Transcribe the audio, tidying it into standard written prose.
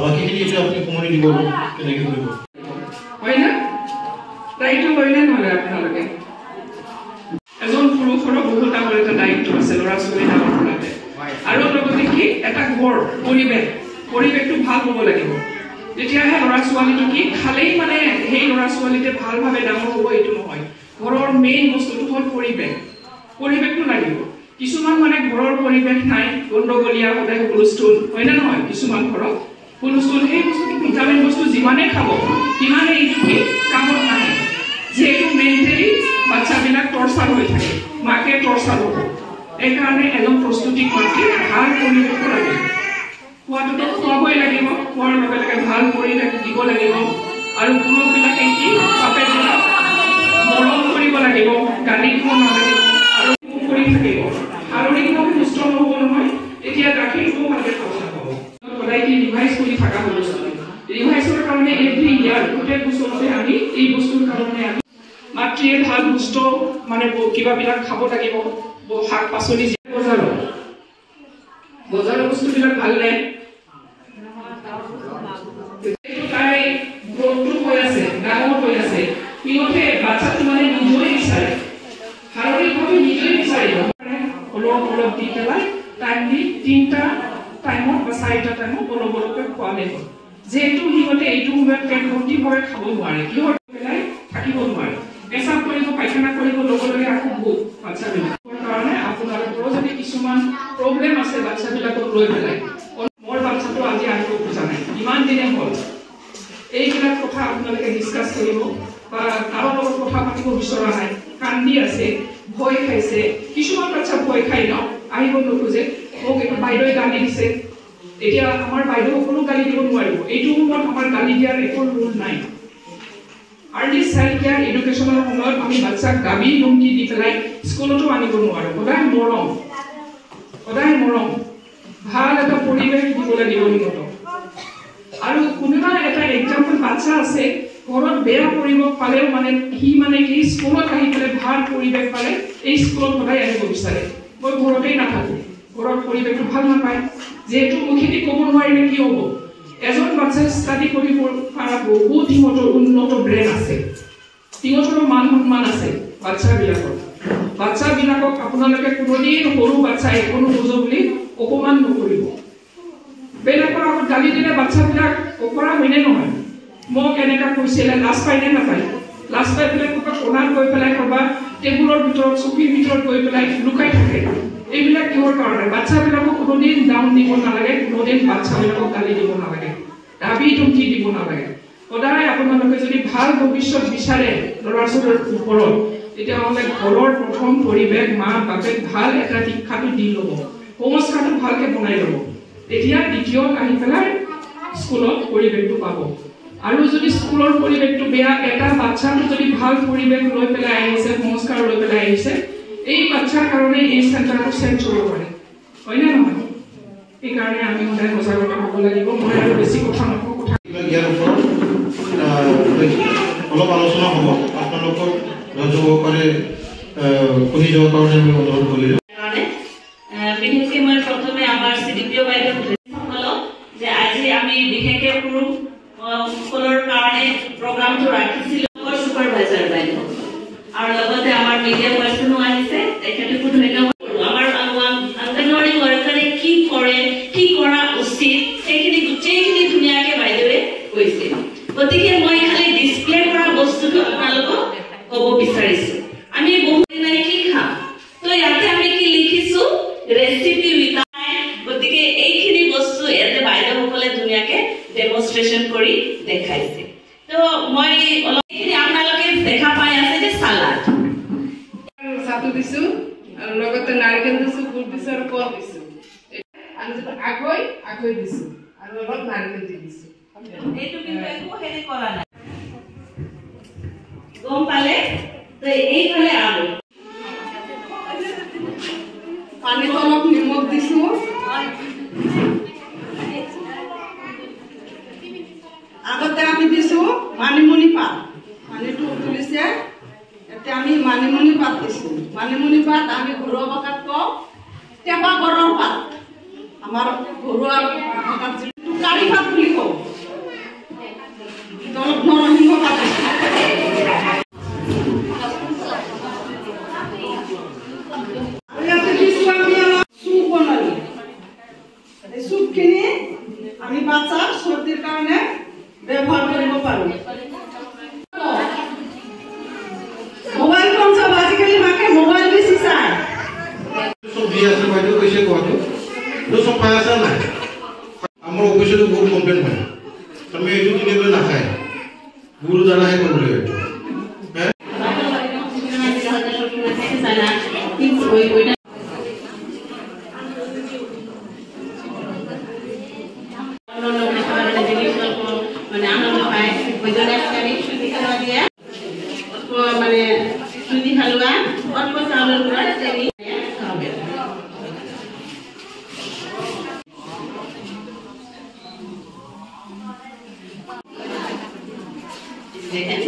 বাকীখিনি এতিয়া আপুনি সময় দিব কেনেকৈ কৰিব হয় না দায়িত্ব লয়নে নহ'লে আপোনালোকে এজন পুৰুষৰ বহুত ডাঙৰ এটা দায়িত্ব আছে ল'ৰা ছোৱালী ডাঙৰ কৰাতে আৰু লগতে কি এটা ঘৰ পৰিৱেশটো ভাল হ'ব লাগিব তেতিয়াহে ল'ৰা ছোৱালীটো কি খালেই মানে সেই ল'ৰা ছোৱালীতে ভালভাৱে ডাঙৰ হ'ব এইটো নহয় ঘৰৰ মেইন বস্তুটো হ'ল পৰিৱেশটো লাগিব কিছুমান মানে ঘৰৰ পৰিৱেশ নাই গণ্ডগোলীয়া সদায় হুলস্থুল হয় নে নহয় কিছুমান ঘৰত হুলস্থুল সেই বস্তুটো ভিটামিন বস্তু যিমানে খাব সিমানে এইটো কি কামত নাহে যিহেতু মেণ্টেলি বাচ্চাবিলাক টৰ্চাৰ হৈ থাকে মাকে টৰ্চাৰ হ'ব এইকাৰণে এজন প্ৰস্তুতি মাকে ভাল পৰিৱেশ লাগিব খোৱাটোতো খুৱাবই লাগিব খোৱাৰ লগে লগে ভাল পৰিৱেশ দিব লাগিব আৰু পুৰুষবিলাকে কি বাপেকবিলাক মৰম কৰিব লাগিব গালি দিব নালাগিব আৰু কৰি থাকিব শাৰীৰিকভাৱে সুস্থ নহ'ব নহয় এতিয়া গাখীৰটোও ভালকৈ খাব নাপাব সদায় কি ৰিভাইজ কৰি থকা হ'ব ৰিভাইজৰ কাৰণে এভৰি ইয়াৰ গোটেই বছৰতে আমি এই বস্তুৰ কাৰণে আমি মাতৃয়ে ভাল সুস্থ মানে কিবাবিলাক খাব লাগিব শাক পাচলি বজাৰৰ বস্তুবিলাক ভালনে তাই গ্ৰথটো হৈ আছে ডাঙৰ হৈ আছে সিহঁতে বাচ্চাটো মানে নিজেই বিচাৰে শাৰীৰিকভাৱে নিজেই বিচাৰিব অলপ দি পেলাই টাইম দি 3টা টাইমত বা 4টা টাইমত অলপকৈ খোৱালে হ'ল যিহেতু সিহঁতে এইটো সময়ত পেট ভৰ্তিভাৱে খাব নোৱাৰে কিহৰ পেলাই থাকিব নোৱাৰে পেচাব কৰিব পায়খানা কৰিব লগে লগে আকৌ ভোক বাচ্চাবিলাকৰ কাৰণে আপোনালোকৰো যদি কিছুমান প্ৰব্লেম আছে বাচ্চাবিলাকক লৈ পেলাই মোৰ বাচ্চাটো আজি আহিব খোজা নাই ইমান দিনে হ'ল এইবিলাক কথা আপোনালোকে ডিছকাছ কৰিব বা কাৰো লগত কথা পাতিব বিচৰা নাই কান্দি আছে ভয় খাইছে কিছুমান বাচ্চা ভয় খাই ন আহিব নোখোজে মোক এইটো বাইদেৱে গালি দিছে এতিয়া আমাৰ বাইদেউসকলো গালি দিব নোৱাৰিব এইটো সময়ত আমাৰ গালি দিয়াৰ একো ৰুল নাই আৰ্লি চাইল্ড কেয়াৰ এডুকেশ্যনৰ সময়ত আমি বাচ্চাক গাবি ধমকি দি পেলাই স্কুলতো আনিব নোৱাৰোঁ সদায় মৰম ভাল এটা পৰিৱেশ দিব লাগিব সিহঁতক আৰু কোনোবা এটা এক্সাম্পল বাচ্চা আছে ঘৰত বেয়া পৰিৱেশ পালেও মানে সি মানে কি স্কুলত আহি পেলাই ভাল পৰিৱেশ পালে এই স্কুলত সদায় আহিব বিচাৰে মই ঘৰতেই নাথাকোঁ ঘৰত পৰিৱেশটো ভাল নাপায় যেহেতু মুখেদি ক'ব নোৱাৰিলে কি হ'ব এজন বাচ্চাই ষ্টাডি কৰিব পৰা বহুত সিহঁতৰ উন্নত ব্ৰেইন আছে সিহঁতৰো মান সন্মান আছে বাচ্চাবিলাকক আপোনালোকে কোনোদিন সৰু বাচ্চাই কোনো বুজো বুলি অপমান নকৰিব বেলেগৰ আগত গালি দিলে বাচ্চাবিলাক অপৰা হয়নে নহয় মোক এনেকুৱা কৈছিলে লাজ পাইনে নাপায় লাজ পাই পেলাই ক'ৰবাত কোণাত গৈ পেলাই ক'ৰবাত টেবুলৰ ভিতৰত চকীৰ ভিতৰত গৈ পেলাই লুকাই থাকে এইবিলাক কিহৰ কাৰণে বাচ্চাবিলাকক কোনোদিন ডাউন দিব নালাগে কোনোদিন বাচ্চাবিলাকক গালি দিব নালাগে দাবী ধমকি দিব নালাগে সদায় আপোনালোকে যদি ভাল ভৱিষ্যত বিচাৰে ল'ৰা ছোৱালীৰ ওপৰত তেতিয়াহ'লে ঘৰৰ প্ৰথম পৰিৱেশ মা বাপেক ভাল এটা শিক্ষাটো দি ল'ব সংস্কাৰটো ভালকৈ বনাই ল'ব তেতিয়া দ্বিতীয়ত আহি পেলাই স্কুলত পৰিৱেশটো পাব আৰু যদি স্কুলৰ পৰিৱেশটো বেয়া এটা বাচ্চাটো যদি ভাল পৰিৱেশ লৈ পেলাই আহিছে সংস্কাৰ লৈ পেলাই আহিছে এই বাচ্চাৰ কাৰণে এই চেণ্টাৰটো চেঞ্জ হ'ব পাৰে হয়নে নহয় সেইকাৰণে আমি সদায় সজাগতা হ'ব লাগিব মই আৰু বেছি কথা নকওঁ কথা ইয়াৰ ওপৰত অলপ আলোচনা হ'ব আপোনালোকক সহকাৰে শুনি যোৱাৰ কাৰণে আমি অনুৰোধ কৰিলোঁ বিশেষকৈ মই প্ৰথমে আমাৰ CDPO বাইদেউসকলক যে আজি আমি বিশেষকৈ পুৰুষসকলৰ কাৰণে প্ৰগ্ৰামটো ৰাখিছিলোঁ ছুপাৰভাইজাৰ বাইদেউ আৰু লগতে আমাৰ মিডিয়া পাৰ্চনো আহিছে তেখেতকো ধন্যবাদ আমাৰ অংগনৱাড়ী ৱৰ্কাৰে কি কৰে কি কৰা উচিত সেইখিনি গোটেইখিনি ধুনীয়াকৈ বাইদেৱে কৈছে গতিকে মই খালি ডিছপ্লে কৰা বস্তুটো আপোনালোকক ক'ব বিচাৰিছোঁ আমি বহুত দিনাই কি খাম তো ইয়াতে আমি কি লিখিছোঁ ৰেচিপি উইথ গতিকে এইখিনি বস্তু ইয়াতে বাইদেউসকলে ধুনীয়াকৈ ডেমনষ্ট্ৰেশ্যন কৰি দেখাইছে তো মই অলপখিনি আপোনালোকে দেখা পাই আছে যে চালাড চাটু দিছোঁ আৰু লগতে নাৰিকল দিছোঁ গুড় দিছোঁ আৰু কল দিছোঁ আৰু আখৈ দিছোঁ আৰু অলপ নাৰিকল দি দিছোঁ এইটো কিন্তু একো হেৰি কৰা নাই গম পালে তো এইফালে আলু পানীত অলপ নিমখ দিছোঁ আগতে আমি দিছোঁ মানিমুনি পাত পানীটো উতলিছে এতিয়া আমি মানিমুনি পাত দিছোঁ মানিমুনি পাত আমি ঘৰুৱা ভাষাত কওঁ টেপা গৰৰ পাত আমাৰ ঘৰোয়া কাৰি ভাত বুলি কওঁ নৰসিংহ পাত চুপ বনালো এই চুপখিনি আমি বাচ্চাৰ চৰ্দিৰ কাৰণে ব্যৱহাৰ কৰিব পাৰোঁ মোবাইল ফোন সব আজিকালি মাকে মোবাইল বেশি চায় সব দিয়ে আছে বাইদেউ কৈছে কোৱাটো তো সব পাই আছে নাই আমাৰ অফিচতো বহুত কমপ্লেইন হয় আমি এইটো দিলে নাখায় গুৰু জানাহে কৰিব লাগে সুজি হালুয়া অল্প চাউলেৰ গুঁড়া চিনি খাবে দেখেন